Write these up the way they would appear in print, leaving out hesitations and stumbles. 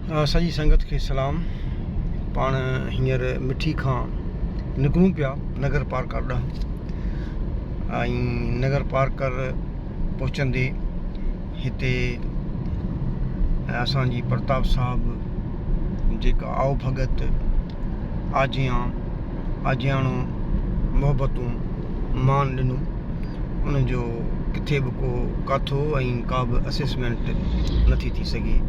सॼी संगत खे सलाम। पाण हींअर मिठी खां निकिरूं पिया नगर पार्कर ॾांहुं ऐं नगर पार्कर पहुचंदे हिते असांजी प्रताप साहब जेका आओ भगत आजियाणो मोहबतूं मान ॾिनो उनजो किथे बि को काथो ऐं का बि असेसमेंट नथी थी सघे।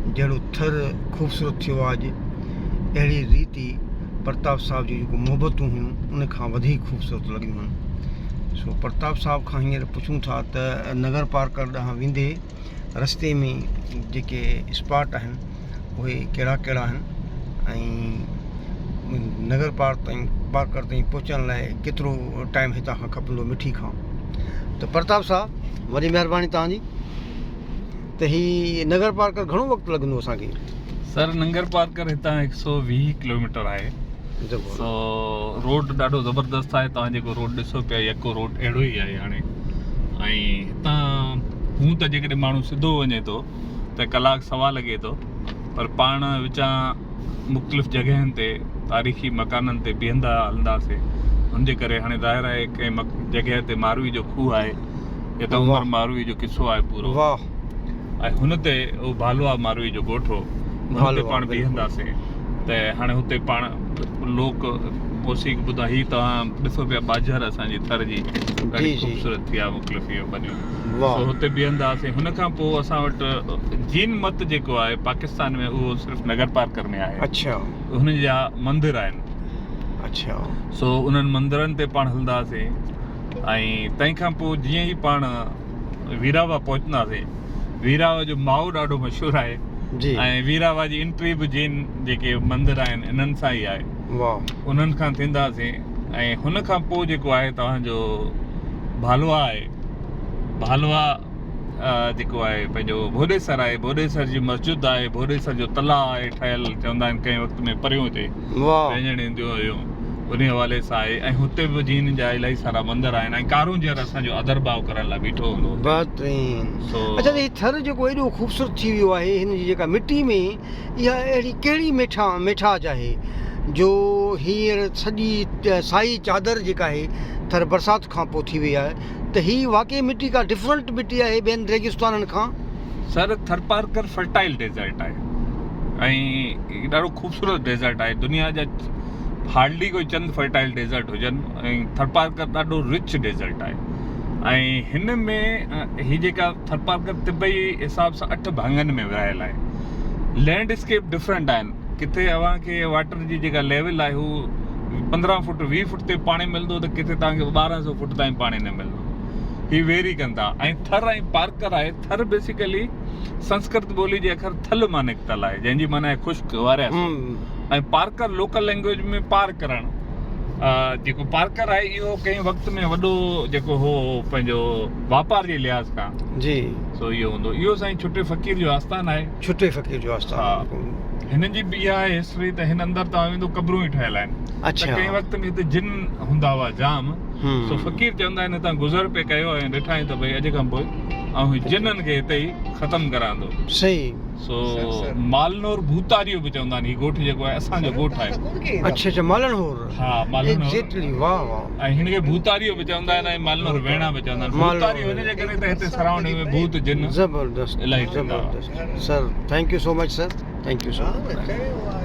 जहिड़ो थर ख़ूबसूरत थियो आहे अॼु अहिड़ी रीति प्रताप साहब जी जेको मोहबतूं हुयूं उन खां वधीक ख़ूबसूरत लॻियूं आहिनि। सो प्रताप साहब खां हींअर पुछूं था त नगर पार्कर ॾांहुं वेंदे रस्ते में जेके स्पॉट आहिनि उहे कहिड़ा कहिड़ा आहिनि ऐं नगर पार्कर ताईं पहुचण लाइ केतिरो टाइम हितां खां खपंदो मिठी खां। त प्रताप साहब वॾी महिरबानी तव्हांजी। त ही नगर पार्कर घणो वक़्तु लॻंदो असांखे? सर नगर पार्कर हितां 120 किलोमीटर आहे। सो रोड ॾाढो ज़बरदस्त आहे। तव्हां जेको रोड ॾिसो पिया यको रोड अहिड़ो ई आहे हाणे। ऐं हितां हूं त जेकॾहिं माण्हू सिधो वञे थो त कलाकु सवा लॻे थो, पर पाण विचां मुख़्तलिफ़ जॻहियुनि ते तारीख़ी मकाननि ते बीहंदा हलंदासीं। हुनजे करे हाणे ज़ाहिर आहे कंहिं जॻह ते मारवी जो खूह आहे या त उमर मारवी जो किस्सो आहे पूरो। वाह। ऐं हुन ते उहो भालवा मारवी जो ॻोठो हुन ते पाण बीहंदासीं। त हाणे हुते पाण लोक मोसीक ॿुधा ही तव्हां ॾिसो पिया बाजर असांजी थर जी ॾाढी ख़ूबसूरत थी आहे मुख़्तलिफ़ इहो बनियूं। हुते बीहंदासीं। हुन खां पोइ असां वटि जीन मत जेको आहे पाकिस्तान में उहो सिर्फ़ु नगर पार्कर में आहे। अच्छा। हुन जा मंदिर आहिनि। अच्छा। सो उन्हनि मंदरनि ते पाण हलंदासीं ऐं तंहिं खां पोइ जीअं ई पाण वीरावा पहुचंदासीं, वीरावा जो माओ ॾाढो मशहूरु आहे ऐं वीरावा जी एंट्री बि जीन जेके मंदिर आहिनि इन्हनि सां ई आहे। वाह। उन्हनि खां थींदासीं ऐं हुन खां पोइ जेको आहे तव्हांजो भालवा आहे। भालवा जेको आहे पंहिंजो भोॾेसर आहे। भोॾेसर जी मस्जिद आहे। भोॾेसर जो तलाउ आहे ठहियलु, चवंदा आहिनि कंहिं वक़्त में परियों हिते व्यंजण ईंदियूं हुयूं उन हवाले सां आहे। ऐं हुते बि जीन जा इलाही सारा मंदर आहिनि ऐं कारूं जर असांजो अदर भाव करण लाइ बीठो हूंदो। बहितरीन। अच्छा, ही थर जेको एॾो ख़ूबसूरत थी वियो आहे, हिन जी जेका मिटी में इहा अहिड़ी कहिड़ी मिठास आहे जो हींअर सॼी साई चादर जेका आहे थर बरसाति खां पोइ थी वई आहे, त ही वाक़ई मिटी का डिफरेंट मिटी आहे ॿियनि रेगिस्ताननि खां? सर थर पार्कर फर्टाइल डेजर्ट आहे ऐं ॾाढो ख़ूबसूरत डेजर्ट आहे। दुनिया जा हार्डली कोई चंद फर्टाइल डेजर्ट हुजनि ऐं थर पार्कर ॾाढो रिच डेजर्ट आहे। ऐं हिन में ही जेका थर पार्कर तिबई हिसाब सां 8 भाङनि में विरहायल आहे। लैंडस्केप डिफरेंट आहिनि। किथे अव्हांखे वाटर जी जेका लेवल आहे हू 15 फुट 20 फुट ते पाणी मिलंदो त किथे तव्हांखे 1200 फुट ताईं पाणी न मिलंदो। ही वेरी कंदा। ऐं थर ऐं पार्कर आहे। थर बेसिकली संस्कृत ॿोली जे अखर थल मां निकितल आहे जंहिंजी माना आहे ख़ुश्क वारिया। ऐं पार्कर लोकल लैंग्वेज में पार करणु। जेको पार्कर आहे इहो कंहिं वक़्त में वॾो जेको हो पंहिंजो वापार जे लिहाज़ खां जी सो इहो हूंदो। इहो साईं छुटे फ़क़ीर जो आस्थान आहे। छुटे फ़क़ीर जो आस्थान। हा। हिन जी बि इहा आहे हिस्ट्री त हिन अंदरि तव्हां वेंदो कब्रूं ई ठहियल आहिनि। अच्छा। कंहिं वक़्त में हिते जिन हूंदा हुआ जाम। सो फ़क़ीर चवंदा आहिनि हितां गुज़र पे कयो ऐं ॾिठाई त भई अॼु खां पोइ ऐं जिननि खे हिते ई ख़तमु कराईंदो। सही। सो मालनोर भूतारियो बि चवंदा आहिनि। हीउ ॻोठु जेको आहे असांजो ॻोठु आहे। अच्छा अच्छा, मालनोर। हा, मालनोर। एग्जैक्टली। वाह वाह। ऐं हिनखे भूतारियो बि चवंदा आहिनि ऐं मालनोर वेणा बि चवंदा आहिनि। भूतारियो हिन जे करे त हिते सराउंडिंग में भूत जिन ज़बरदस्त इलाही ज़बरदस्त। Sir thank you so much sir. Thank you so much.